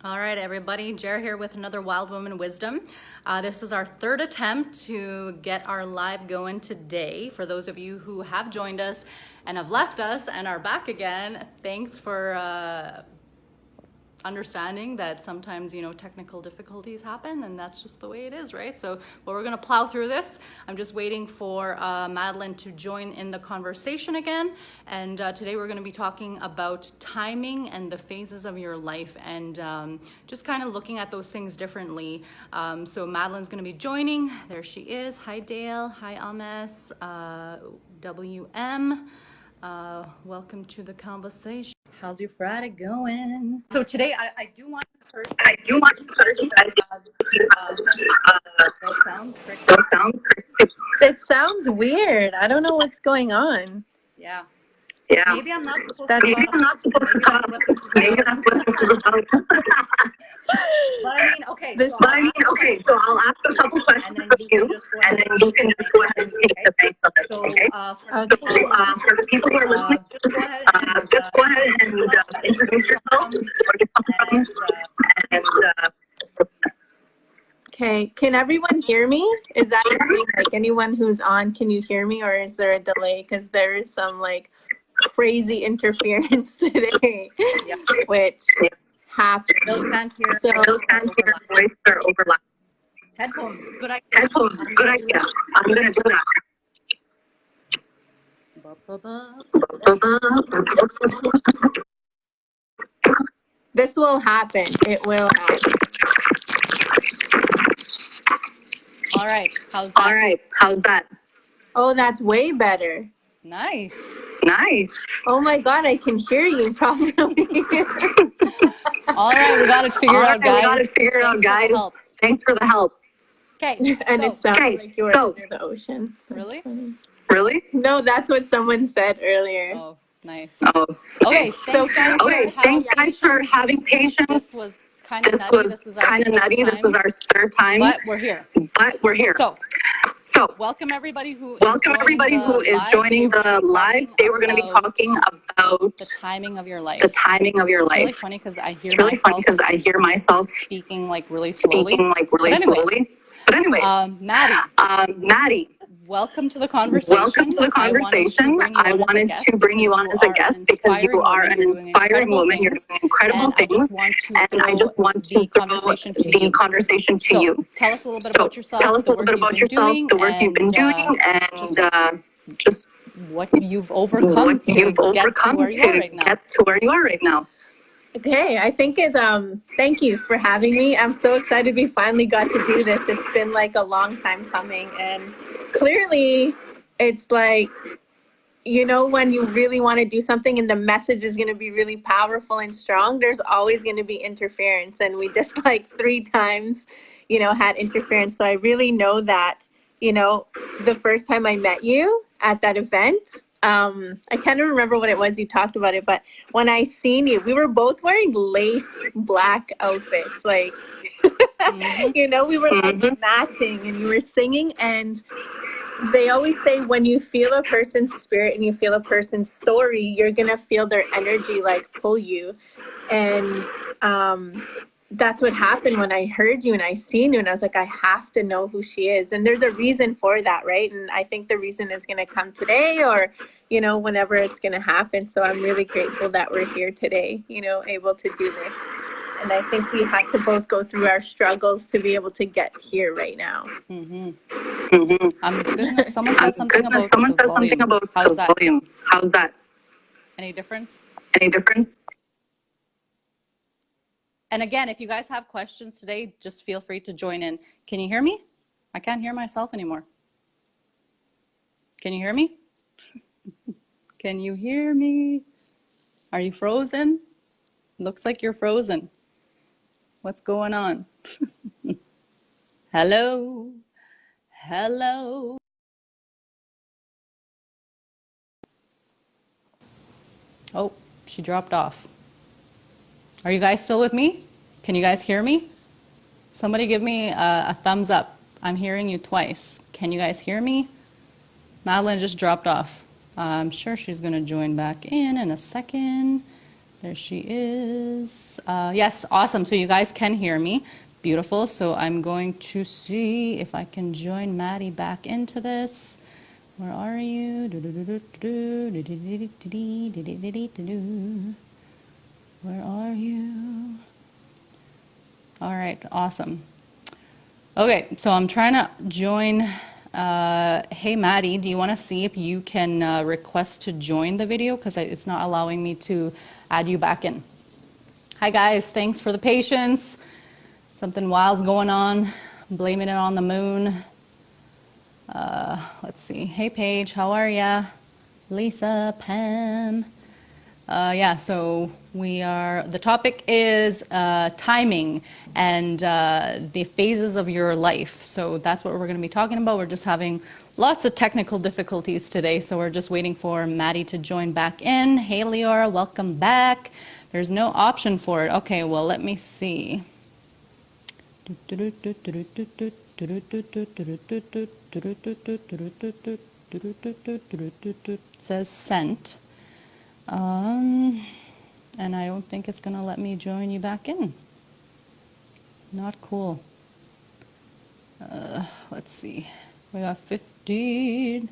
All right, everybody. Jer here with another Wild Woman Wisdom. This is our third attempt to get our live going today. For those of you who have joined us and have left us and are back again, thanks for understanding that sometimes, technical difficulties happen, and that's just the way it is, right? But we're gonna plow through this. I'm just waiting for Madelaine to join in the conversation again. And today we're gonna be talking about timing and the phases of your life, and just kind of looking at those things differently. So Madelaine's gonna be joining. There she is. Hi, Dale. Hi, Ames. WM. Welcome to the conversation. How's your Friday going? So today I do want to first. You guys. That sounds crazy. It sounds weird. I don't know what's going on. Yeah. Yeah. Maybe I'm not supposed Maybe to. I'm not supposed to talk. Maybe that's what this is about. But I mean, okay. So I'll ask a couple questions of you, and then you can just go ahead and take the bait of it. So, Okay. For the people who are listening, just go ahead and introduce yourself, where you come from, and. Okay, can everyone hear me? Is that like anyone who's on? Can you hear me, or is there a delay? Because there is some like crazy interference today, which happens. Still can't hear. Voice or overlap. Headphones. Good idea. Good idea. I'm gonna do that. This will happen. It will happen. All right. How's that? Oh, that's way better. Nice. Oh my God, I can hear you probably. All right, we got it figured out, guys. Thanks for the help. Okay. And it sounds like you were under the ocean. Really? Really? No, that's what someone said earlier. Oh, nice. Oh. Okay. Thanks, guys, for having patience. This was kind of nutty. This is our third time. But we're here. So, welcome everybody who is joining the live. Today we're going to be talking about the timing of your life. It's really funny because I hear myself speaking like really slowly. But anyway, Maddie, welcome to the conversation. I wanted to bring you on as a guest because you are an inspiring woman. You're doing incredible things. And I just want to throw the conversation to you. Tell us a little bit about yourself, the work you've been doing, and just what you've overcome to get to where you are right now. Okay, I think thank you for having me. I'm so excited we finally got to do this. It's been like a long time coming, and clearly it's like, when you really want to do something and the message is going to be really powerful and strong, there's always going to be interference. And we just like 3 times, had interference. So I really know that, the first time I met you at that event, I can't remember what it was you talked about it, but when I seen you, we were both wearing lace black outfits, like, we were like matching, and you were singing. And they always say when you feel a person's spirit and you feel a person's story, you're gonna feel their energy like pull you. And that's what happened when I heard you and I seen you, and I was like, I have to know who she is. And there's a reason for that, right? And I think the reason is going to come today, or, whenever it's going to happen. So I'm really grateful that we're here today, able to do this. And I think we had to both go through our struggles to be able to get here right now. Goodness, someone said something about the volume. How's that? Any difference? And again, if you guys have questions today, just feel free to join in. Can you hear me? I can't hear myself anymore. Can you hear me? Can you hear me? Are you frozen? Looks like you're frozen. What's going on? Hello? Oh, she dropped off. Are you guys still with me? Can you guys hear me? Somebody give me a thumbs up. I'm hearing you twice. Can you guys hear me? Madelaine just dropped off. I'm sure she's going to join back in a second. There she is. Yes, awesome. So you guys can hear me. Beautiful. So I'm going to see if I can join Maddie back into this. Where are you? Where are you? All right, awesome. Okay, so I'm trying to join. Hey, Maddie, do you want to see if you can request to join the video? Because it's not allowing me to add you back in. Hi, guys. Thanks for the patience. Something wild's going on. I'm blaming it on the moon. Let's see. Hey, Paige, how are ya? Lisa, Pam. Yeah, so the topic is timing and the phases of your life. So that's what we're going to be talking about. We're just having lots of technical difficulties today, so we're just waiting for Maddie to join back in. Hey, Leora, welcome back. There's no option for it. Okay, well, let me see. It says sent. And I don't think it's going to let me join you back in. Not cool. Let's see. We got 15.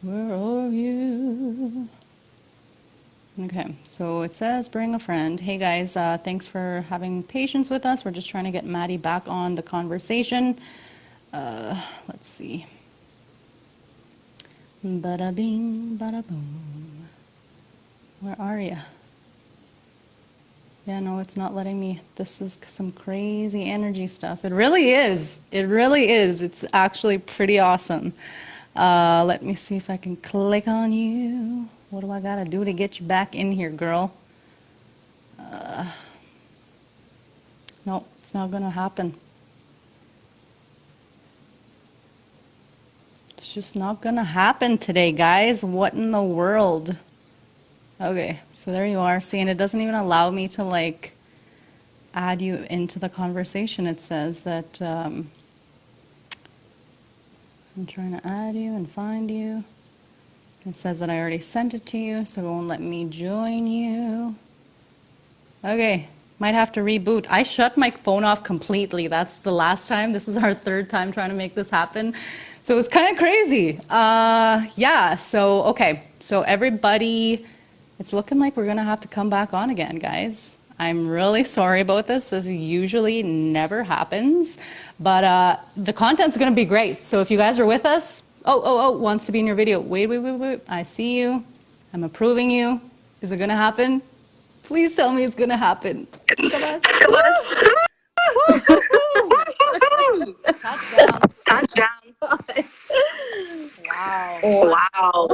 Where are you? Okay, so it says bring a friend. Hey guys, thanks for having patience with us. We're just trying to get Maddie back on the conversation. Let's see. Bada bing, bada boom. Where are you? Yeah, no, it's not letting me. This is some crazy energy stuff. It really is. It really is. It's actually pretty awesome. Let me see if I can click on you. What do I gotta do to get you back in here, girl? No, it's not gonna happen. It's just not gonna happen today, guys. What in the world? Okay, so there you are. See, and it doesn't even allow me to like add you into the conversation. It says that I'm trying to add you and find you. It says that I already sent it to you, so it won't let me join you. Okay, might have to reboot. I shut my phone off completely. That's the last time. This is our third time trying to make this happen. So it's kind of crazy. Yeah, so, okay. So everybody, it's looking like we're going to have to come back on again, guys. I'm really sorry about this. This usually never happens. But the content's going to be great. So if you guys are with us, wants to be in your video. Wait. I see you. I'm approving you. Is it going to happen? Please tell me it's going to happen. Come on. Touchdown. Touchdown. Wow. Wow.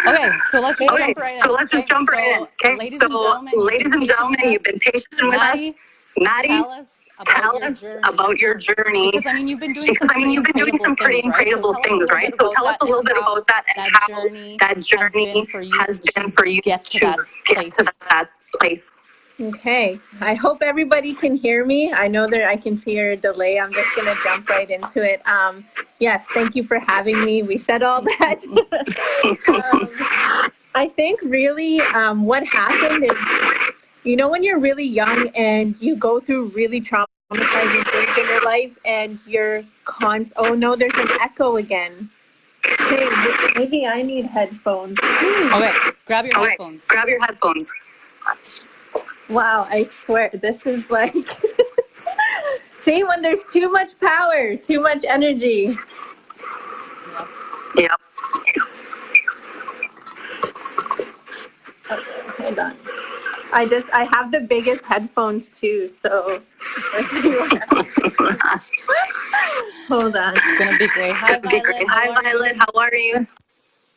Okay, so let's just jump right in. Okay, ladies and gentlemen, you've been patient with us. Maddie, tell us about your journey. Because I mean, you've been doing some pretty incredible things, right? So tell us a little bit about that and how that journey has been for you to get to that place. Okay, I hope everybody can hear me. I know that I can hear a delay. I'm just going to jump right into it. Yes, thank you for having me. We said all that. I think really what happened is, you know, when you're really young and you go through really traumatizing things in your life and you're oh no, there's an echo again. Hey, maybe I need headphones. Okay, grab your headphones. Grab your headphones. Wow, I swear, this is like, see, when there's too much power, too much energy. Yep. Okay, hold on. I have the biggest headphones too, so. Hold on. It's going to be great. Hi, Violet, how are you?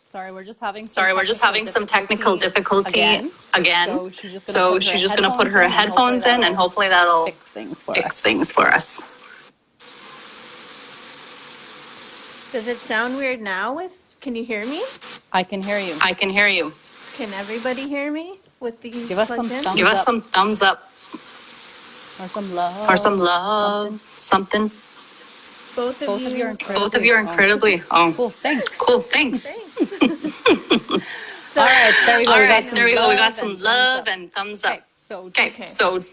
Sorry, we're just having some technical difficulty again. So she's just going to put her headphones in, and hopefully that'll fix things for us. Does it sound weird now? Can you hear me? I can hear you. Can everybody hear me with these? Give us some thumbs up. Or some love. Something. Both of you are incredibly. Cool. Thanks. Cool. Thanks. So, All right, there we go. All We right, got some there we go. We got love some and thumbs love up. and thumbs Okay, up. so Okay, okay. so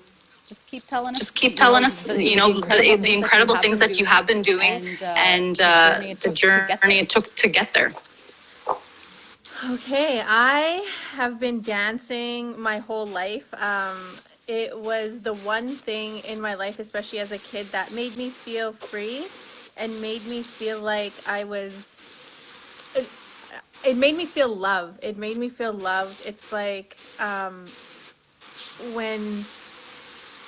just keep telling us, just keep telling us, the incredible things that you have been doing and the journey it took to get there. Okay, I have been dancing my whole life. It was the one thing in my life, especially as a kid, that made me feel free and made me feel like I was. It, it made me feel loved. It made me feel loved. It's like when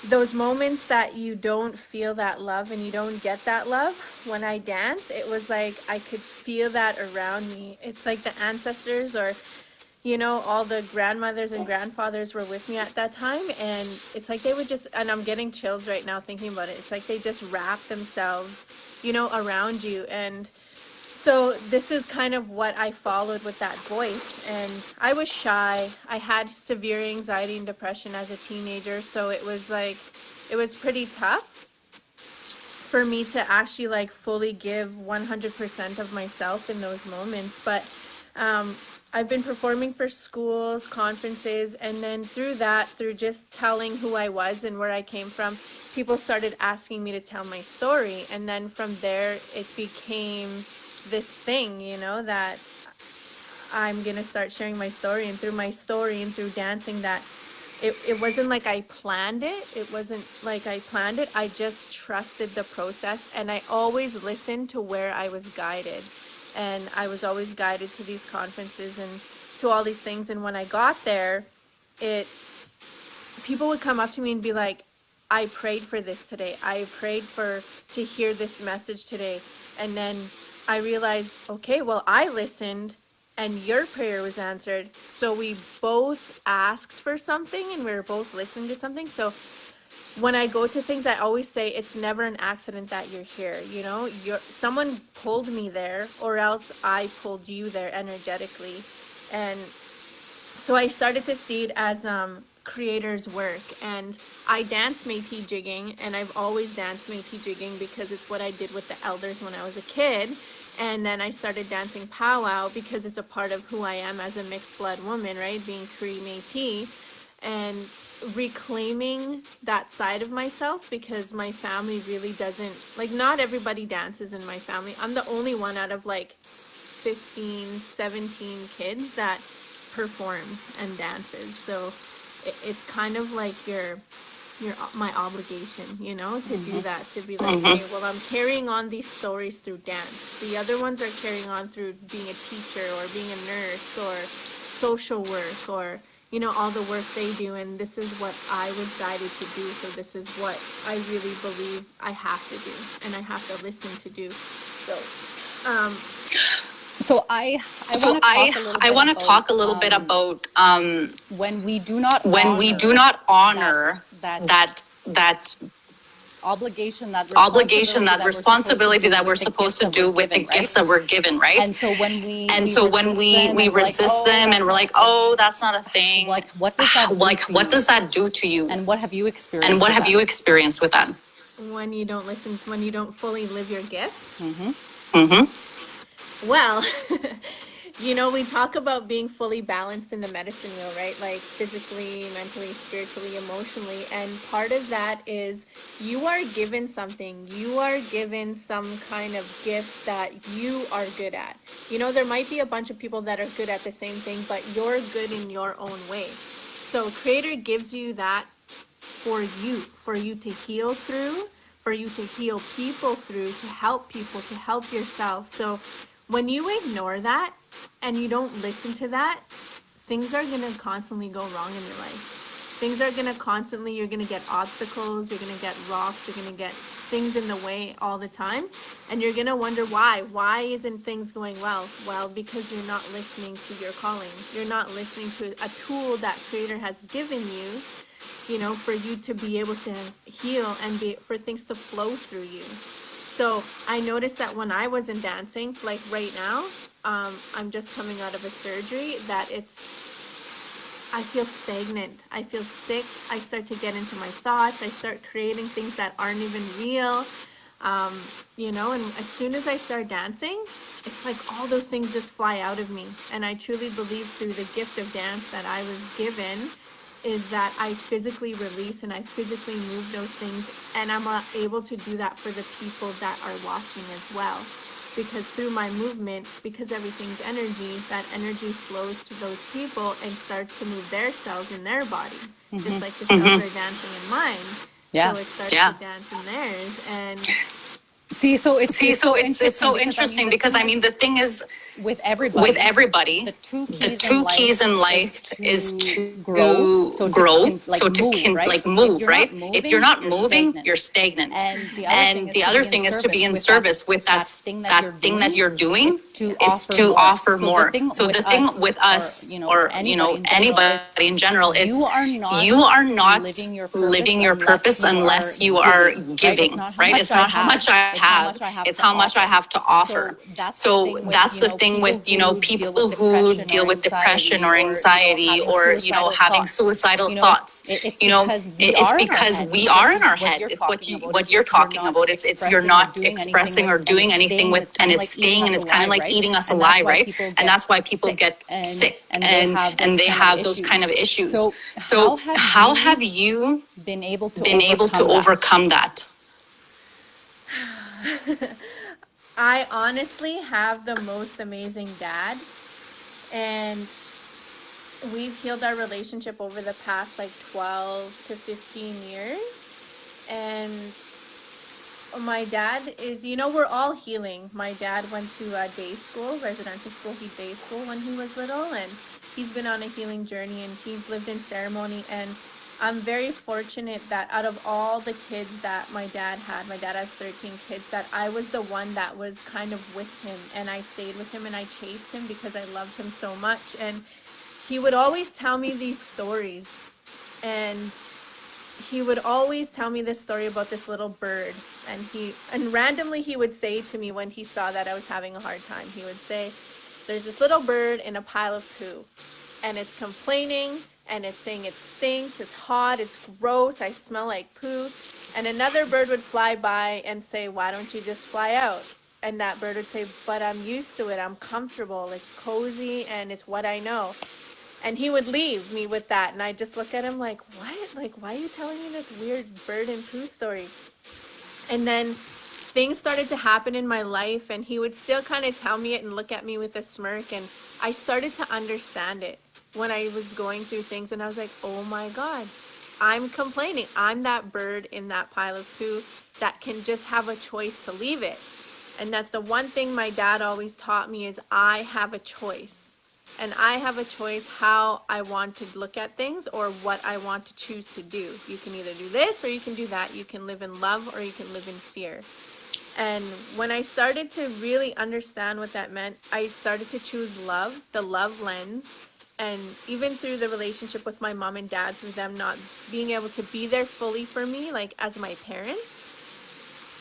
those moments that you don't feel that love and you don't get that love, when I dance, it was like I could feel that around me. It's like the ancestors or all the grandmothers and grandfathers were with me at that time, and it's like they would just, and I'm getting chills right now thinking about it. It's like they just wrap themselves, around you. And so this is kind of what I followed with that voice. And I was shy. I had severe anxiety and depression as a teenager, so it was pretty tough for me to actually like fully give 100% of myself in those moments. But I've been performing for schools, conferences, and then through just telling who I was and where I came from, people started asking me to tell my story. And then from there, it became this thing, that I'm going to start sharing my story. And through my story and through dancing, that it wasn't like I planned it. It wasn't like I planned it. I just trusted the process, and I always listened to where I was guided. And I was always guided to these conferences and to all these things. And when I got there, people would come up to me and be like, I prayed for this today. I prayed to hear this message today. And then I realized, okay, well, I listened and your prayer was answered. So we both asked for something and we were both listening to something. So when I go to things, I always say it's never an accident that you're here. Someone pulled me there, or else I pulled you there energetically. And so I started to see it as creators' work. And I dance Métis jigging, and I've always danced Métis jigging because it's what I did with the elders when I was a kid. And then I started dancing powwow because it's a part of who I am as a mixed blood woman, right? Being Cree Métis, and reclaiming that side of myself, because my family really doesn't, like, not everybody dances in my family. I'm the only one out of like 15, 17 kids that performs and dances. So it's kind of like my obligation, to do that, to be like, hey, well, I'm carrying on these stories through dance. The other ones are carrying on through being a teacher or being a nurse or social work or, all the work they do. And this is what I was guided to do. So this is what I really believe I have to do and I have to listen to do. So I want to talk a little bit about when we do not honor that that obligation, that responsibility that we're supposed to do with the gifts that we're given, right? And so when we resist them and we're like, oh, that's not a thing. like what does that do to what you? does that do to you? And what have you experienced? And what have you experienced with that? When you don't listen, when you don't fully live your gift. Well, we talk about being fully balanced in the medicine wheel, right? Like physically, mentally, spiritually, emotionally. And part of that is you are given something. You are given some kind of gift that you are good at. There might be a bunch of people that are good at the same thing, but you're good in your own way. So Creator gives you that for you to heal through, for you to heal people through, to help people, to help yourself. So when you ignore that and you don't listen to that, things are going to constantly go wrong in your life. Things are going to constantly, you're going to get obstacles, you're going to get rocks, you're going to get things in the way all the time. And you're going to wonder why. Why isn't things going well? Well, because you're not listening to your calling. You're not listening to a tool that Creator has given you, for you to be able to heal and for things to flow through you. So I noticed that when I wasn't dancing, like right now, I'm just coming out of a surgery, that I feel stagnant. I feel sick. I start to get into my thoughts. I start creating things that aren't even real. You know, and as soon as I start dancing, it's like all those things just fly out of me. And I truly believe through the gift of dance that I was given is that I physically release and I physically move those things, and I'm able to do that for the people that are watching as well. Because through my movement, because everything's energy, that energy flows to those people and starts to move their cells in their body, just like the cells are dancing in mine. Yeah. So it starts to dance in theirs, and See, so it's so it's interesting so because I mean interesting the because thing I mean is the thing is with with everybody, everybody, the two the keys in two keys life in is life is to grow, to so to grow, can like so to move, can right? like If move, you're not right? If you're moving, not you're moving, stagnant. you're stagnant. And the other thing And is the to other be in thing is to be service in with service with that thing that that you're thing that doing. you're doing. It's to It's offer to more. offer So the more. thing So with the thing us, with or us, or anybody in general, anybody it's in general, you it's are not you are not living your purpose living your unless purpose you are unless you are giving, right? It's giving, not how right? much It's I not how have, much I it's how have, much I have it's to how much I offer. have to offer. So that's the So thing with, that's the thing with, people who deal with people who depression or deal with depression anxiety, or or, anxiety, having or, suicidal having thoughts. suicidal You know, thoughts. it's You know, because we it's are in our because head. we It's are in our what head. you're It's talking about. what It's you're you're talking not about. It's you're expressing or not doing anything expressing with, or and doing it's anything staying, and with, it's kind and of it's like eating staying, and us it's kind of alive, like right? eating us And that's alive, why right? people And get that's why people sick, get and sick, they have those and they kind of have those kind issues. of issues. So how So have how have you you been able to been able to overcome that? overcome that? I honestly have the most amazing dad, and we've healed our relationship over the past like 12 to 15 years. And my dad is, we're all healing. My dad went to day school, residential school, day school when he was little, and he's been on a healing journey, and he's lived in ceremony. And I'm very fortunate that out of all the kids that my dad has 13 kids, that I was the one that was kind of with him, and I stayed with him and I chased him because I loved him so much. And he would always tell me these stories, and he would always tell me this story about this little bird, and randomly he would say to me when he saw that I was having a hard time, he would say, there's this little bird in a pile of poo, and it's complaining, and it's saying it stinks, it's hot, it's gross, I smell like poo. And another bird would fly by and say, why don't you just fly out? And that bird would say, but I'm used to it, I'm comfortable, it's cozy, and it's what I know. And he would leave me with that, and I just look at him like, what? Like, why are you telling me this weird bird and poo story? And then things started to happen in my life, and he would still kind of tell me it and look at me with a smirk, and I started to understand it when I was going through things, and I was like, oh my God, I'm complaining. I'm that bird in that pile of poo that can just have a choice to leave it. And that's the one thing my dad always taught me, is I have a choice. And I have a choice how I want to look at things or what I want to choose to do. You can either do this or you can do that. You can live in love or you can live in fear. And when I started to really understand what that meant, I started to choose love, the love lens. And even through the relationship with my mom and dad, through them not being able to be there fully for me, like as my parents,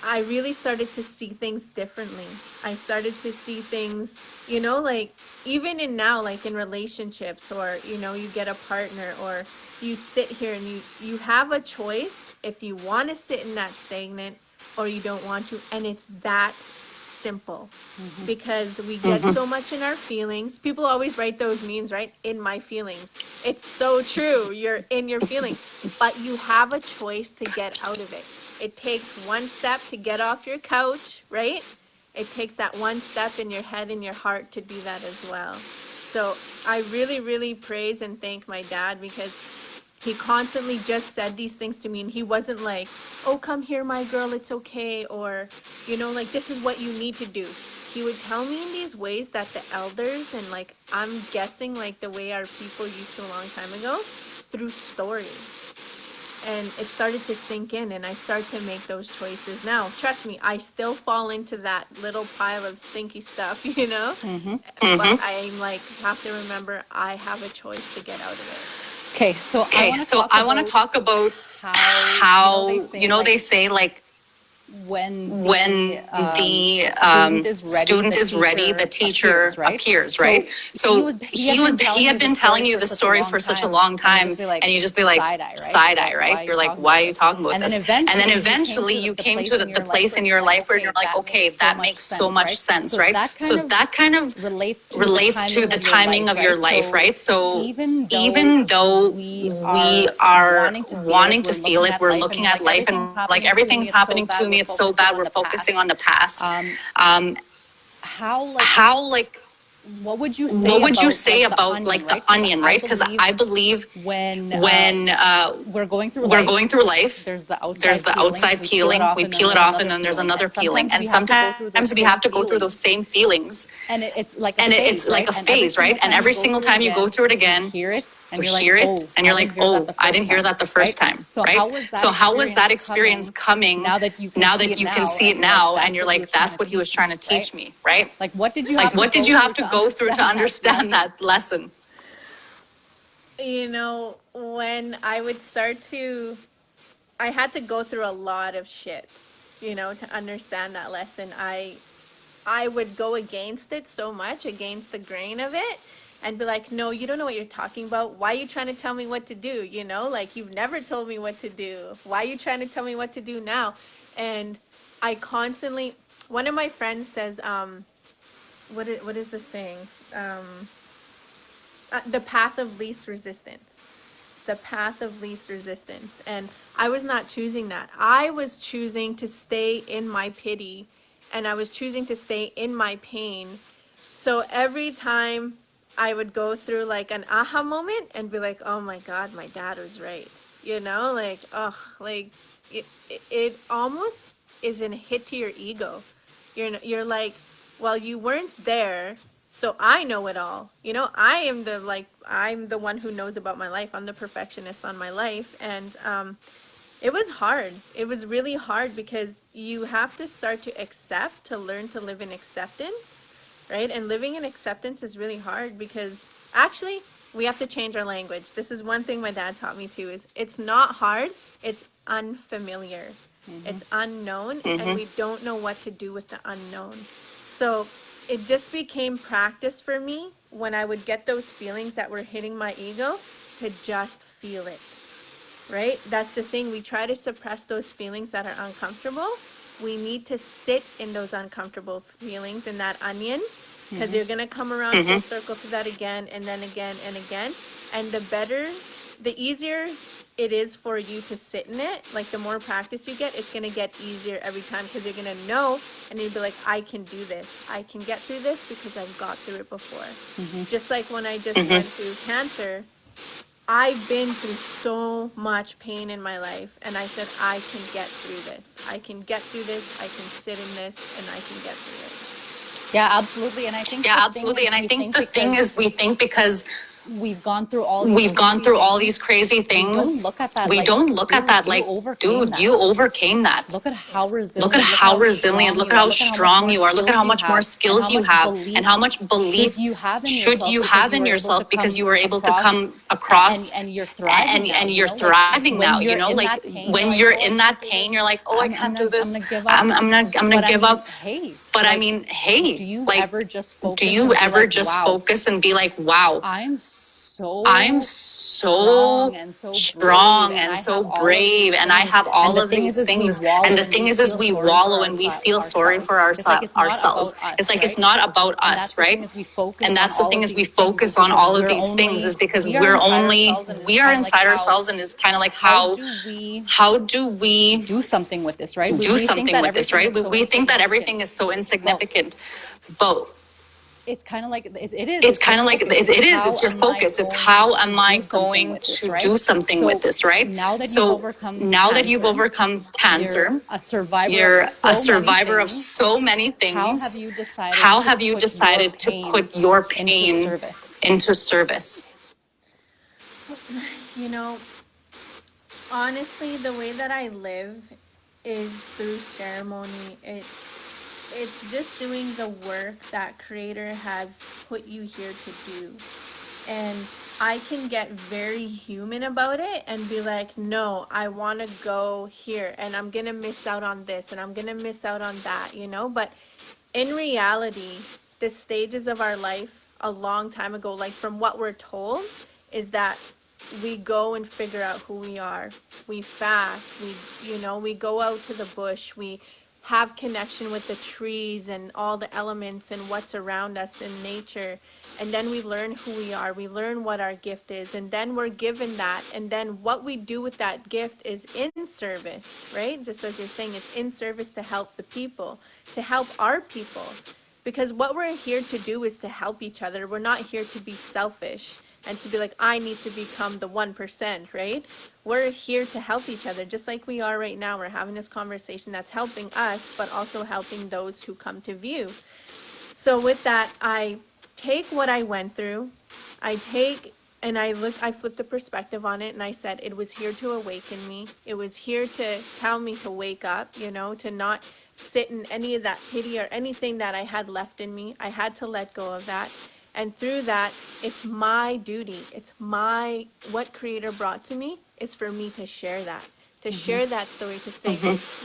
I really started to see things differently. I started to see things, like even in now, like in relationships, or, you get a partner, or you sit here and you have a choice if you want to sit in that stagnant or you don't want to. And it's that simple, because we get so much in our feelings. People always write those memes, right? In my feelings. It's so true. You're in your feelings, but you have a choice to get out of it. It takes one step to get off your couch, right? It takes that one step in your head and your heart to do that as well. So I really, really praise and thank my dad, because he constantly just said these things to me, and he wasn't like, oh, come here, my girl, it's okay, or, like, this is what you need to do. He would tell me in these ways that the elders, and like, I'm guessing like the way our people used to a long time ago, through story. And it started to sink in, and I start to make those choices now. Trust me, I still fall into that little pile of stinky stuff, But I'm like, have to remember, I have a choice to get out of it. Okay, so I Okay, want to so talk I want to about talk about how, how, they say they like say like when the student is ready, the teacher appears, right? So he had been telling you the story for such a long time, and you just be like side eye, right? You're like, why are you talking about this? And then eventually you came to the place in your life where you're like, okay, that makes so much sense, right? So that kind of relates to the timing of your life, right? So even though we are wanting to feel it, we're looking at life and like everything's happening to me, it's so bad, we're focusing on the past. How like what would you say about like the onion, right? Because I believe when we're going through life, there's the outside peeling, we peel it off, and then there's another peeling. And sometimes we have to go through those same feelings. And it's like a phase, right? And every single time you go through it again, you hear it, and you're like, oh, I didn't hear that the first time, right? So how was that experience coming now that you can see it now, and you're like, that's what he was trying to teach me, right? Like, what did you have to go through to understand that lesson? You know, when I would start to, I had to go through a lot of shit, you know, to understand that lesson. I would go against it so much, against the grain of it, and be like, no, you don't know what you're talking about. Why are you trying to tell me what to do? You know, like, you've never told me what to do. Why are you trying to tell me what to do now? And I constantly, one of my friends says, what is the saying? The path of least resistance. The path of least resistance. And I was not choosing that. I was choosing to stay in my pity, and I was choosing to stay in my pain. So every time I would go through like an aha moment and be like, oh my God, my dad was right. You know, like, oh, like it almost is a hit to your ego. You're like, well, you weren't there, so I know it all. You know, I'm the one who knows about my life. I'm the perfectionist on my life. And it was hard. It was really hard because you have to start to accept, to learn to live in acceptance, right? And living in acceptance is really hard because actually we have to change our language. This is one thing my dad taught me too, is it's not hard, it's unfamiliar. It's unknown, and we don't know what to do with the unknown. So it just became practice for me when I would get those feelings that were hitting my ego to just feel it, right? That's the thing. We try to suppress those feelings that are uncomfortable. We need to sit in those uncomfortable feelings in that onion, because you're going to come around full circle to that again and then again and again. And the easier it is for you to sit in it, like the more practice you get, it's going to get easier every time, because you're going to know, and you'll be like, I can do this. I can get through this because I've got through it before. Just like when I just went through cancer, I've been through so much pain in my life, and I said, I can get through this. I can get through this. I can sit in this, and I can get through it. Yeah, absolutely. And I think the thing is we think because we've gone through all these crazy things, we don't look at that like, dude, you overcame that. Look at how resilient, look at how strong you are, look at how much more skills you have, and how much belief should you have in yourself because you were able to come across, and you're thriving now, you know, like when you're in that pain, you're like, oh, I can't do this, I'm gonna give up. But I mean, hey, do you ever just focus and be like, wow, I'm so strong and so brave, and I have all of these things. And the thing is we wallow and we feel sorry for ourselves. It's like, it's not about us, right? And that's the thing, is we focus on all of these things is because we are inside ourselves, and it's kind of like, how do we do something with this, right? We think that everything is so insignificant, but it's kind of like it is. It's kind of like it is. It's your focus. It's how am I going to do something with this, right? Now that you've overcome cancer, you're a survivor of so many things. How have you decided to put your pain into service? You know, honestly, the way that I live is through ceremony. It's just doing the work that Creator has put you here to do. And I can get very human about it and be like, no, I want to go here and I'm going to miss out on this and I'm going to miss out on that, you know? But in reality, the stages of our life a long time ago, like from what we're told, is that we go and figure out who we are. We fast, we go out to the bush, we have connection with the trees and all the elements and what's around us in nature. And then we learn who we are. We learn what our gift is. And then we're given that. And then what we do with that gift is in service, right? Just as you're saying, it's in service to help the people, to help our people. Because what we're here to do is to help each other. We're not here to be selfish and to be like, I need to become the 1%, right? We're here to help each other, just like we are right now. We're having this conversation that's helping us, but also helping those who come to view. So with that, I take what I went through, I flipped the perspective on it and I said, it was here to awaken me. It was here to tell me to wake up, to not sit in any of that pity or anything that I had left in me. I had to let go of that. And through that, it's my duty. What Creator brought to me is for me to share that. To share that story, to say,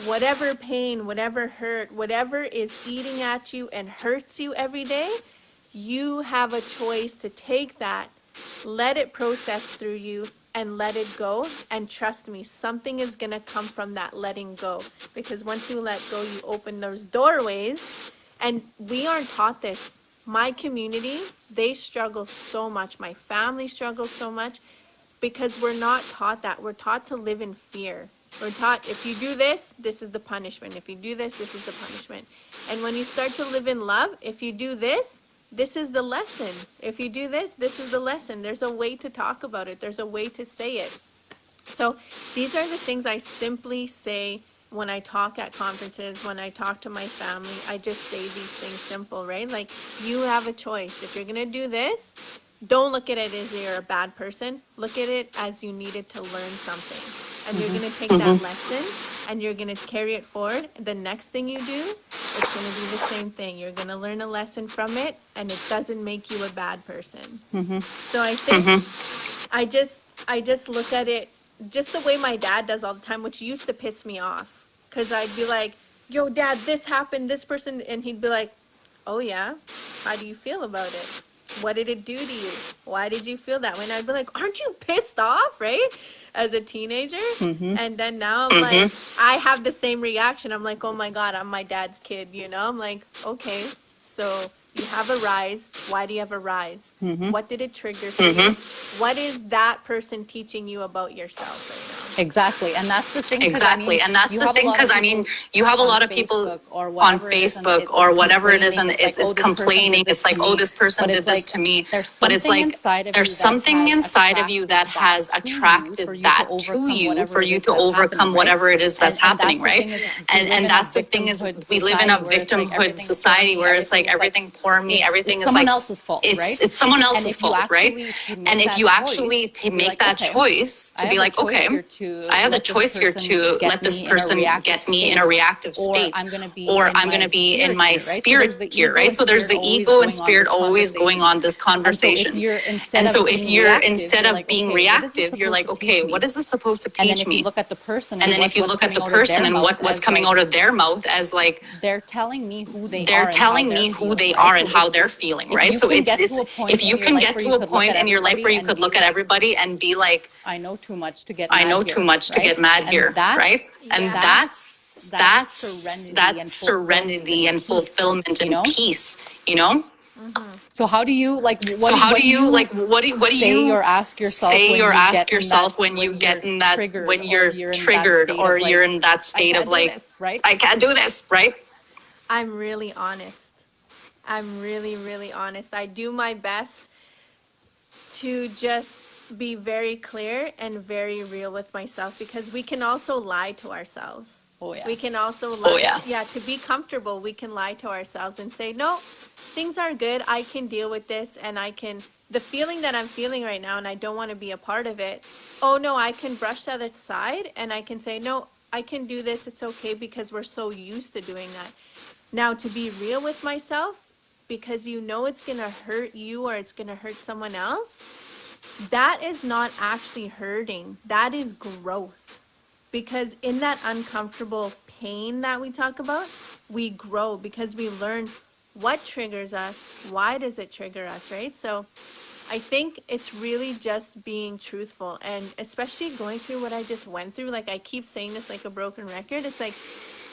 whatever pain, whatever hurt, whatever is eating at you and hurts you every day, you have a choice to take that, let it process through you, and let it go. And trust me, something is going to come from that letting go. Because once you let go, you open those doorways. And we aren't taught this. My community, they struggle so much. My family struggles so much. Because we're not taught that. We're taught to live in fear. We're taught, if you do this, this is the punishment. If you do this, this is the punishment. And when you start to live in love, if you do this, this is the lesson. If you do this, this is the lesson. There's a way to talk about it. There's a way to say it. So these are the things I simply say when I talk at conferences, when I talk to my family. I just say these things simple, right? Like, you have a choice. If you're going to do this, don't look at it as you're a bad person. Look at it as you needed to learn something. And you're going to take that lesson and you're going to carry it forward. The next thing you do, it's going to be the same thing. You're going to learn a lesson from it, and it doesn't make you a bad person. So I think I just look at it just the way my dad does all the time, which used to piss me off. Because I'd be like, yo, Dad, this happened, this person. And he'd be like, oh, yeah? How do you feel about it? What did it do to you? Why did you feel that way? And I'd be like, aren't you pissed off, right? As a teenager. And then now I'm like, I have the same reaction. I'm like, oh my God, I'm my dad's kid, I'm like, okay, so you have a rise. Why do you have a rise? What did it trigger for you? What is that person teaching you about yourself right now? Exactly. And that's the thing. Exactly. And that's the thing, because you have a lot of people on Facebook or whatever it is, and it's complaining. It's like, oh, this person did this to me. But it's like, there's something inside of you that has attracted that to you for you to overcome whatever it is that's happening, right? And that's the thing is, we live in a victimhood society where it's like everything poor me, everything is like, it's someone else's fault, right? And if you actually make that choice to be like, okay, I have the choice here to let this person get me in a reactive state, or I'm going to be in my spirit here, right? So there's the ego and spirit always going on this conversation. And so if you're, instead of being reactive, you're like, okay, what is this supposed to teach me? And then if you look at the person and what's coming out of their mouth as like, they're telling me who they are and how they're feeling, right? So it's if you can get to a point in your life where you could look at everybody and be like, I know too much to get mad here, right? And that's serenity and fulfillment and peace, So how do you what do you say or ask yourself when you get in that, when you're triggered or you're in that state of like, I can't do this, right? I'm really honest. I'm really, really honest. I do my best to just be very clear and very real with myself, because we can also lie to ourselves. Oh yeah. We can also lie. Yeah, to be comfortable, we can lie to ourselves and say, no, things are good. I can deal with this, and the feeling that I'm feeling right now, and I don't want to be a part of it. Oh no, I can brush that aside and I can say, no, I can do this. It's okay, because we're so used to doing that. Now, to be real with myself, because it's going to hurt you or it's going to hurt someone else, that is not actually hurting. That is growth. Because in that uncomfortable pain that we talk about, we grow because we learn what triggers us, why does it trigger us, right? So I think it's really just being truthful, and especially going through what I just went through. Like, I keep saying this like a broken record. It's like,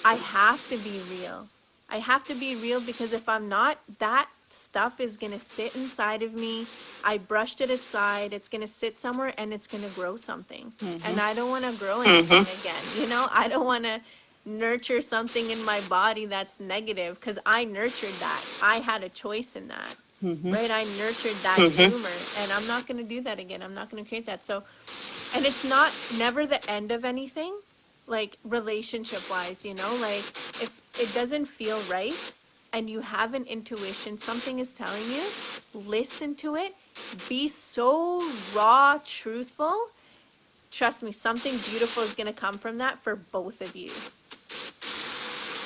I have to be real. I have to be real because if I'm not, that stuff is going to sit inside of me. I brushed it aside. It's going to sit somewhere and it's going to grow something. And I don't want to grow anything again. You know, I don't want to nurture something in my body that's negative because I nurtured that. I had a choice in that. Right? I nurtured that tumor, and I'm not going to do that again. I'm not going to create that. So, and it's not never the end of anything, like relationship wise, you know, like if it doesn't feel right and you have an intuition, something is telling you, listen to it, be so raw, truthful. Trust me, something beautiful is going to come from that for both of you.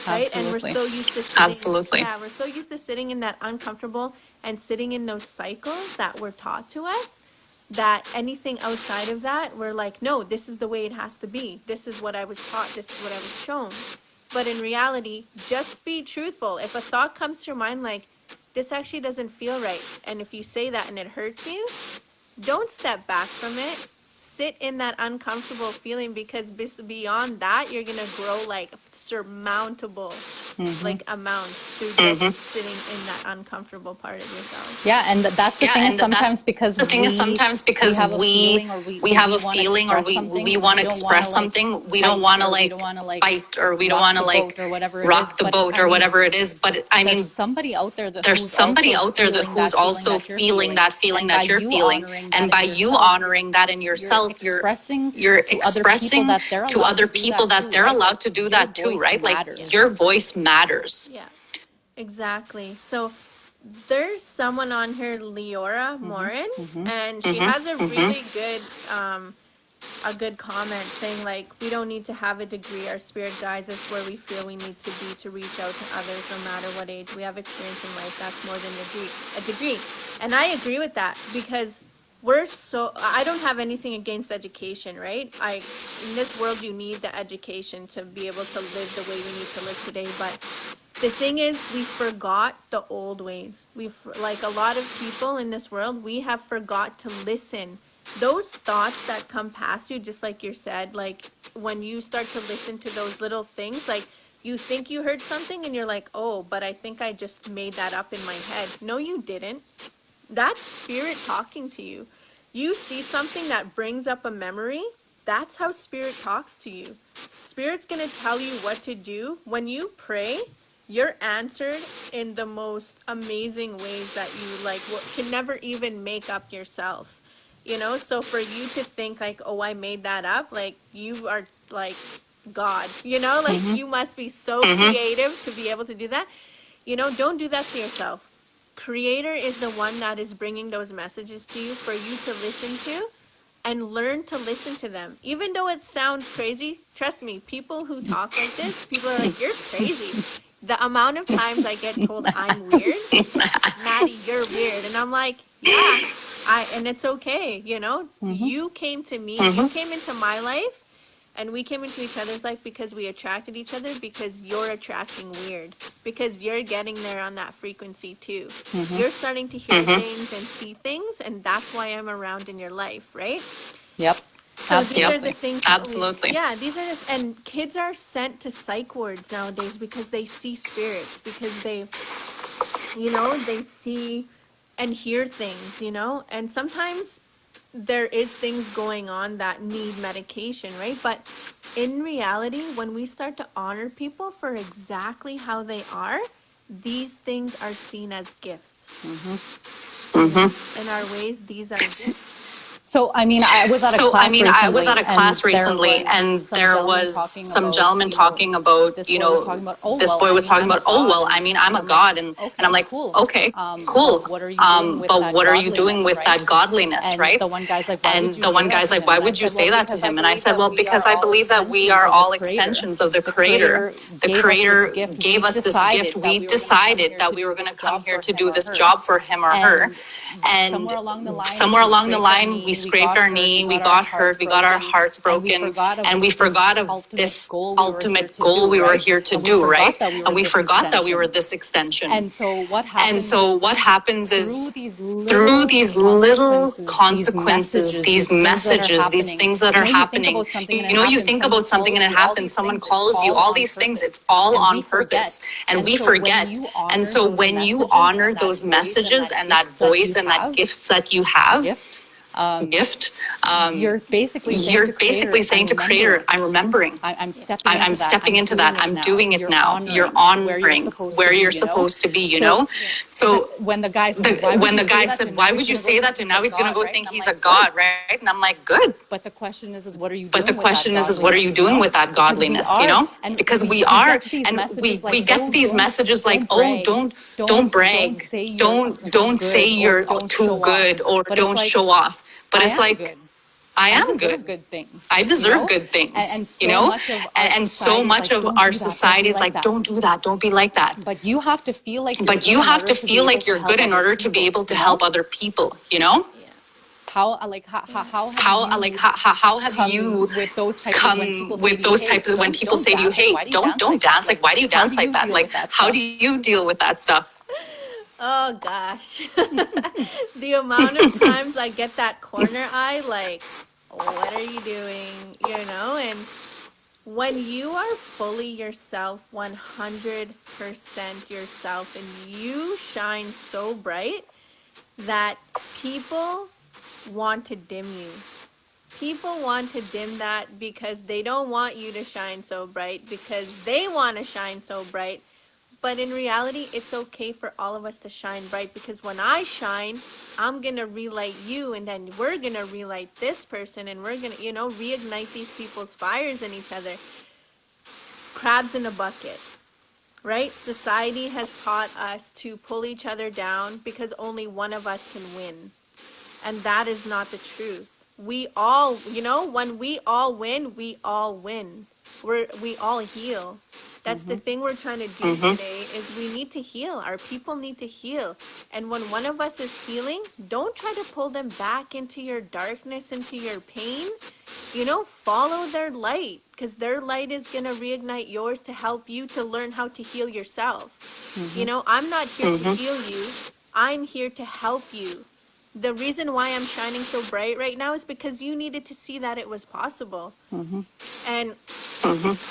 Right? Absolutely. And we're so used to sitting, Absolutely. yeah, we're so used to sitting in that uncomfortable and sitting in those cycles that were taught to us, that anything outside of that, we're like, no, this is the way it has to be. This is what I was taught. This is what I was shown. But in reality, just be truthful. If a thought comes to your mind like, this actually doesn't feel right, and if you say that and it hurts you, don't step back from it. Sit in that uncomfortable feeling, because beyond that, you're going to grow like surmountable like amounts through just sitting in that uncomfortable part of yourself. Yeah, and that's the Yeah, thing and is that's sometimes because the thing is sometimes we because have a feeling or we have a wanna feeling or express something, we want to we don't wanna express like something, we fight don't want to or we like don't wanna like fight or we don't rock want to the like boat or whatever it is. rock the But boat I or mean, whatever it is. But I mean, there's somebody out there that there's who's somebody also out there that feeling who's that feeling also that you're feeling that feeling and by that you're you feeling, honoring and that by in you yourself, honoring that in you're yourself, expressing you're to other people expressing that they're to allowed to other do that people that too, they're right? Like allowed to do your that too, voice right? Like matters. your voice matters. Yeah, exactly. So there's someone on here, Leora Morin, and she has a really good a good comment saying like, we don't need to have a degree. Our spirit guides us where we feel we need to be to reach out to others, no matter what age we have experience in life. That's more than a degree. And I agree with that, because I don't have anything against education, right? In this world, you need the education to be able to live the way we need to live today. But the thing is, we forgot the old ways. Like a lot of people in this world, we have forgot to listen. Those thoughts that come past you, just like you said, like when you start to listen to those little things, like you think you heard something and you're like, oh, but I think I just made that up in my head. No, you didn't. That's spirit talking to you. You see something that brings up a memory, that's how spirit talks to you. Spirit's going to tell you what to do. When you pray, you're answered in the most amazing ways that you like can never even make up yourself. You know, so for you to think like, oh, I made that up, like you are like God, you know, like you must be so creative to be able to do that. You know, don't do that to yourself. Creator is the one that is bringing those messages to you for you to listen to, and learn to listen to them. Even though it sounds crazy, trust me, people who talk like this, people are like, you're crazy. The amount of times I get told I'm weird, Maddie, you're weird. And I'm like, yeah, and it's okay, you know? You came to me, you came into my life, and we came into each other's life because we attracted each other, because you're attracting weird, because you're getting there on that frequency too. You're starting to hear things and see things, and that's why I'm around in your life, right? Yep. So Absolutely. these are the things. Absolutely. Yeah, and kids are sent to psych wards nowadays because they see spirits, because they see and hear things, and sometimes there is things going on that need medication, right? But in reality, when we start to honor people for exactly how they are, these things are seen as gifts. In our ways, these are gifts. So, I mean, I was at a class I was recently, at a class recently, and there was some gentleman talking about, this boy was talking about, oh, this well, boy I was mean, talking I'm a about, oh, god, well, I mean, I'm a I'm god, like, and I'm okay, like, cool. okay, cool. But what are you doing with But that what are you doing godliness, with right? that godliness, And right? the one guy's like, why And would you the say one that guy's to like, him? why And I would you said, well, say that to because I him? And I believe said, that well, we are because I all believe that we are extensions of the all creator. extensions of the The creator. The creator creator gave us this gift. We decided that we were going to come here to do this job for him or her. somewhere along the line, we scraped our knee, we got hurt, we got our hearts broken, and we forgot of this ultimate goal we were here to do, right? And we forgot that we were this extension. And so what happens is through through these little consequences, these messages, these things that are happening, you think about something and it happens, someone calls you, all these things, it's all on purpose. And we forget. And so when you honor those messages and that voice and that gifts that you have, you're basically saying to Creator, I'm remembering. I'm I'm stepping into that. I'm doing it now. You're honoring where you're supposed to be, you know? So when the guy said, why would you say that to him? Now he's going to go think he's a God, right? And I'm like, good. But the question is what are you doing? But the question is what are you doing with that godliness, you know? Because we are, and we get these messages like, oh, don't brag, don't say you're too good, or don't show off. But it's like, I am good. I deserve good things, you know? And so much of our society is like, don't do that. Don't be like that. But you have to feel like you're good in order to be able to help other people, you know? How have you with those types of when people say to you, hey, don't dance, like why do you dance like that? Like how do you deal with that stuff? Oh gosh. The amount of times I get that corner eye, like, what are you doing? You know, and when you are fully yourself, 100% yourself, and you shine so bright that people want to dim you. People want to dim that because they don't want you to shine so bright, because they want to shine so bright. But in reality, it's okay for all of us to shine bright, because when I shine, I'm going to relight you, and then we're going to relight this person, and we're going to, reignite these people's fires in each other. Crabs in a bucket, right? Society has taught us to pull each other down because only one of us can win. And that is not the truth. We all, when we all win, we all win. We all heal. That's the thing we're trying to do today, is we need to heal. Our people need to heal. And when one of us is healing, don't try to pull them back into your darkness, into your pain. Follow their light, because their light is going to reignite yours to help you to learn how to heal yourself. I'm not here to heal you. I'm here to help you. The reason why I'm shining so bright right now is because you needed to see that it was possible. And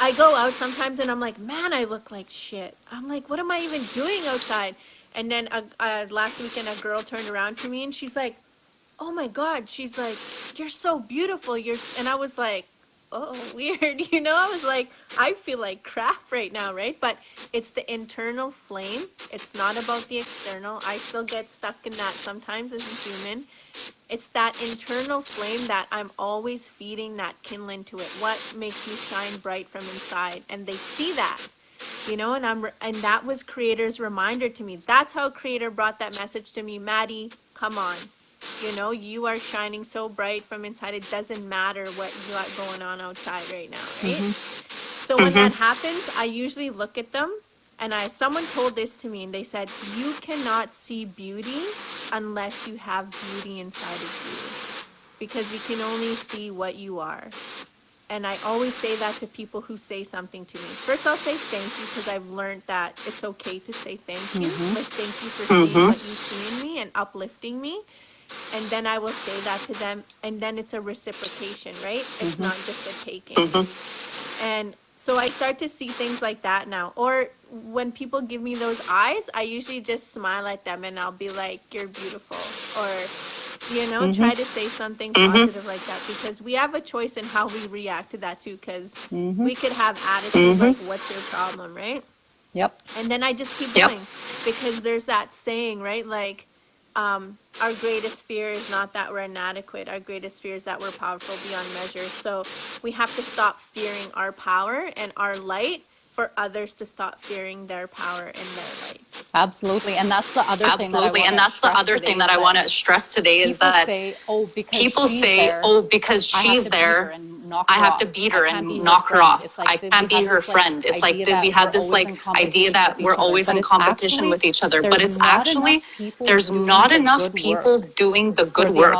I go out sometimes and I'm like, man, I look like shit. I'm like, what am I even doing outside? And then last weekend, a girl turned around to me and she's like, oh my God. She's like, you're so beautiful. And I was like, oh, weird. I was like, I feel like crap right now, right? But it's the internal flame. It's not about the external. I still get stuck in that sometimes as a human. It's that internal flame that I'm always feeding, that kindling to it. What makes you shine bright from inside? And they see that, and that was Creator's reminder to me. That's how Creator brought that message to me. Maddie, come on. You are shining so bright from inside. It doesn't matter what you got going on outside right now, right? So when that happens, I usually look at them, and someone told this to me, and they said, you cannot see beauty unless you have beauty inside of you, because you can only see what you are. And I always say that to people who say something to me. First, I'll say thank you, because I've learned that it's okay to say thank you. Like, thank you for seeing what you see in me and uplifting me. And then I will say that to them, and then it's a reciprocation, right? It's not just a taking. And so I start to see things like that now. Or when people give me those eyes, I usually just smile at them and I'll be like, you're beautiful. Or, try to say something positive like that, because we have a choice in how we react to that too, because we could have attitude like, what's your problem, right? Yep. And then I just keep going, because there's that saying, right? Like, our greatest fear is not that we're inadequate. Our greatest fear is that we're powerful beyond measure. So we have to stop fearing our power and our light for others to stop fearing their power and their light. Absolutely. And that's the other thing that I want to stress today is that people say, oh, because she's there, knock her off. I can't be her friend. It's like I can't be her friend. It's like we have this like idea that we're always in competition with each other, but it's actually there's not enough people doing the good work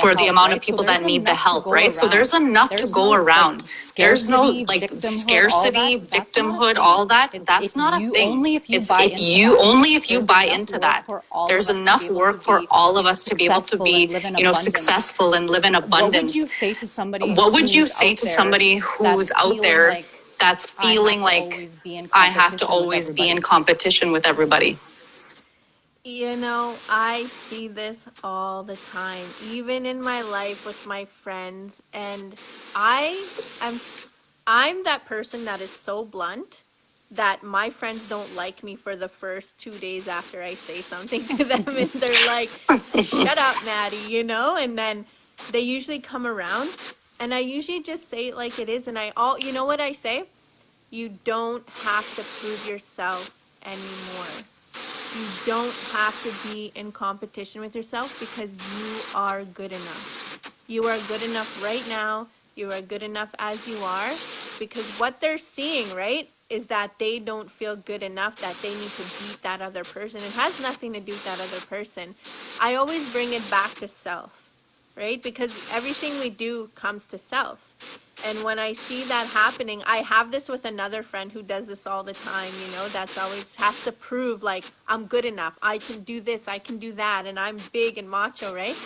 for the amount of people that need the help, right? So there's enough to go around. There's no like scarcity, victimhood, all that. That's not a thing. It's only if you buy into that. There's enough work for all of us to be able to be, successful and live in abundance. What would you say to somebody who's out there that's feeling like I have to always be in competition with everybody? I see this all the time, even in my life with my friends, and am I'm that person that is so blunt that my friends don't like me for the first 2 days after I say something to them, and they're like, "Shut up, Maddie," and then they usually come around, and I usually just say it like it is, and you know what I say? You don't have to prove yourself anymore. You don't have to be in competition with yourself because you are good enough. You are good enough right now. You are good enough as you are, because what they're seeing, right, is that they don't feel good enough, that they need to beat that other person. It has nothing to do with that other person. I always bring it back to self, right? Because everything we do comes to self. And when I see that happening, I have this with another friend who does this all the time, that's always has to prove like I'm good enough. I can do this, I can do that, and I'm big and macho, right?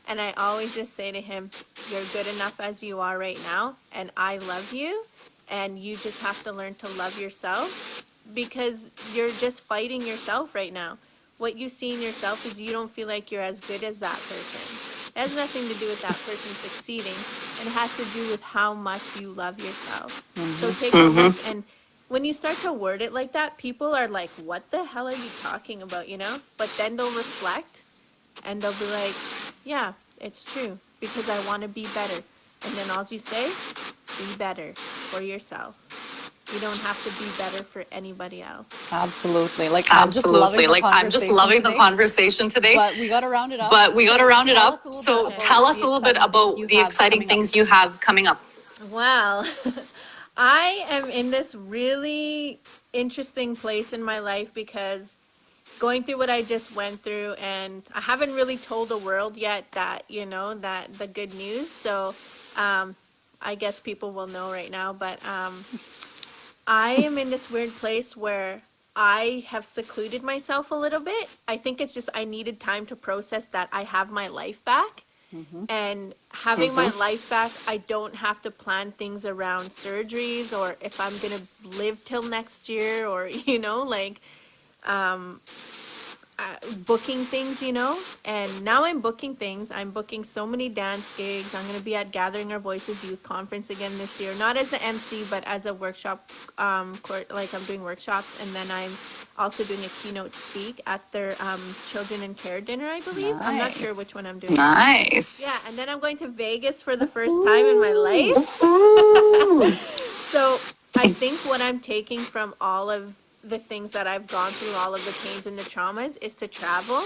And I always just say to him, you're good enough as you are right now, and I love you, and you just have to learn to love yourself, because you're just fighting yourself right now. What you see in yourself is you don't feel like you're as good as that person. It has nothing to do with that person succeeding. It has to do with how much you love yourself. So take a look, and when you start to word it like that, people are like, what the hell are you talking about, But then they'll reflect, and they'll be like, yeah, it's true, because I want to be better. And then all you say, be better for yourself. You don't have to be better for anybody else. Absolutely. Absolutely. I'm just loving the conversation today. But we got to round it up. So tell us a little bit about the exciting things you have coming up. Wow. I am in this really interesting place in my life because going through what I just went through, and I haven't really told the world yet that, that the good news. So I guess people will know right now, but I am in this weird place where I have secluded myself a little bit. I think it's just I needed time to process that I have my life back. And having my life back, I don't have to plan things around surgeries or if I'm going to live till next year or, booking things, and now I'm booking things. I'm booking so many dance gigs. I'm going to be at Gathering Our Voices Youth Conference again this year, not as the MC, but as a workshop, like I'm doing workshops, and then I'm also doing a keynote speak at their children in care dinner, I believe. I'm not sure which one I'm doing. Nice. Yeah, and then I'm going to Vegas for the first time in my life. So I think what I'm taking from all of the things that I've gone through, all of the pains and the traumas, is to travel,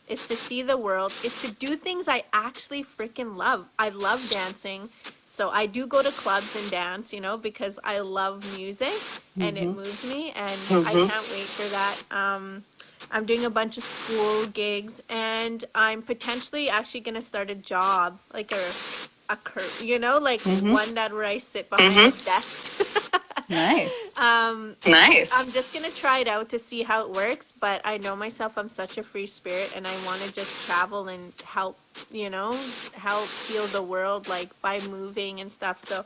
is to see the world, is to do things I actually freaking love. I love dancing. So I do go to clubs and dance, because I love music and it moves me, and I can't wait for that. I'm doing a bunch of school gigs, and I'm potentially actually going to start a job, like one that where I sit behind a desk. Nice. Nice. I'm just going to try it out to see how it works, but I know myself, I'm such a free spirit, and I want to just travel and help heal the world, like by moving and stuff. So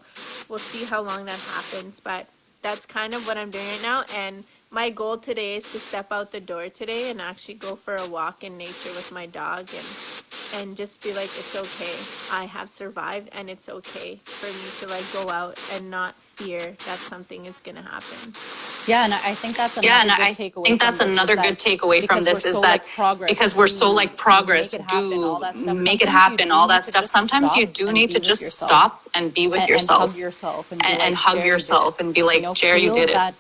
we'll see how long that happens, but that's kind of what I'm doing right now. And my goal today is to step out the door today and actually go for a walk in nature with my dog and just be like, it's okay. I have survived, and it's okay for me to like go out and not fear that something is going to happen. Yeah, and I think that's another good takeaway from this is that because we're so like progress, do make it happen, all that stuff. Sometimes you do need to just stop and be with yourself and hug yourself and be like, Jerry, you did it.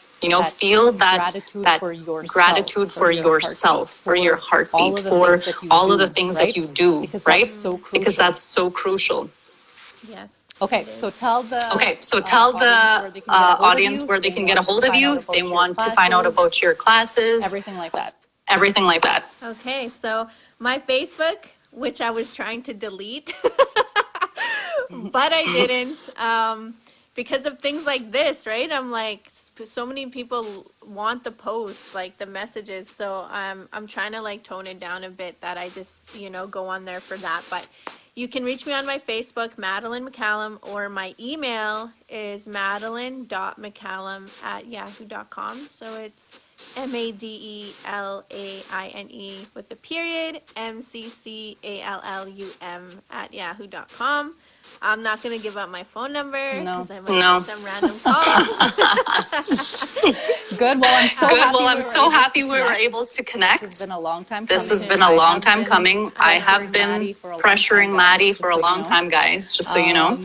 Feel that gratitude for yourself, for your heartbeat, for all of the things that you do, right? Because that's so crucial. Yes. Okay, it so is. tell the audience where they can get a hold of you if they want to find out about your classes, everything like that. everything like that. Okay, so my Facebook, which I was trying to delete, but I didn't, because of things like this, right? I'm like, so many people want the posts, like the messages, so I'm trying to like tone it down a bit, that I just, go on there for that. But you can reach me on my Facebook, Madelaine McCallum, or my email is madelaine.mccallum@yahoo.com. So it's Madelaine with a period, MCCALLUM@yahoo.com. I'm not going to give out my phone number because I might get some random calls. Good. Well, I'm so Good. happy Well, I'm so happy we we were connect. able to connect. This has been a long time This coming. has been a long time coming. I have pressuring been Maddie for a long pressuring time, Maddie guys, for a just so you long know. time, guys, just so you know.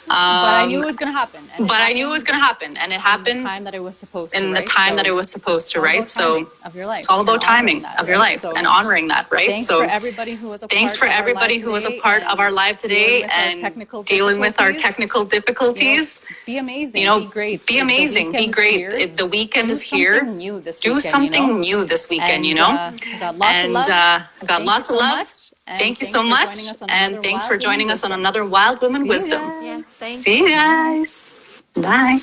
But I knew it was going to happen. And But I knew it was going to happen, and it in the happened time that it was supposed to, in the right? time that So it was supposed to, all right? about So timing of your life it's all and about honoring timing that, of your right? life So and honoring that, right? thanks So for everybody who was a thanks for part of our everybody live who was a today part of our and live today dealing with our and technical dealing with our technical difficulties. Be amazing. You know, be great. be The amazing, be weekend's great. here. The weekend Do is here. something new this Do weekend, something new this weekend, And, I got lots of love. I got Thank lots you of so love. much. And Thank you thanks so for much. joining us on And another thanks Wild for Woman joining us on Wisdom. another Wild Woman See you Wisdom. guys. Yes, thank See you. you guys. Bye.